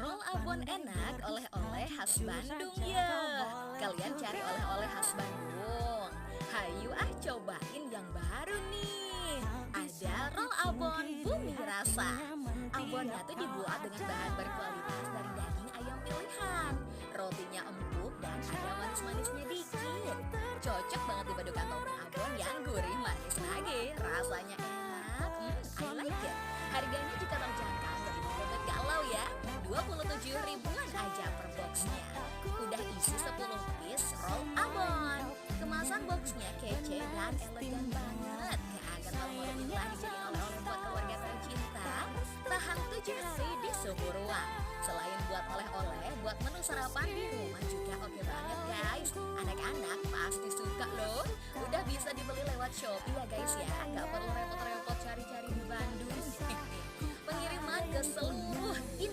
Roll abon enak, oleh-oleh khas Bandung ya. Kalian cari oleh-oleh khas Bandung. Hayu cobain yang baru nih. Ada roll abon bumi rasa. Abonnya tuh dibuat dengan bahan berkualitas dari daging ayam pilihan. Rotinya empuk dan ada manis-manisnya dikit. Cocok banget dipadukan topping abon yang gurih manis lagi. Rasanya enak, I like it. Harganya juga terjangkau, nggak bikin bebek galau ya. 27 ribuan aja per boxnya. Udah isi 10 piece roll abon. Kemasan boxnya kece dan elegan banget. Gak akan malu-maluin lah dijadiin oleh-oleh buat keluarga tercinta. Tahan 7 hari di suhu ruang. Selain buat oleh-oleh, buat menu sarapan di rumah juga oke banget guys. Anak-anak pasti suka loh. Udah bisa dibeli lewat Shopee ya guys ya. Gak perlu repot-repot cari-cari di Bandung. Pengiriman ke seluruh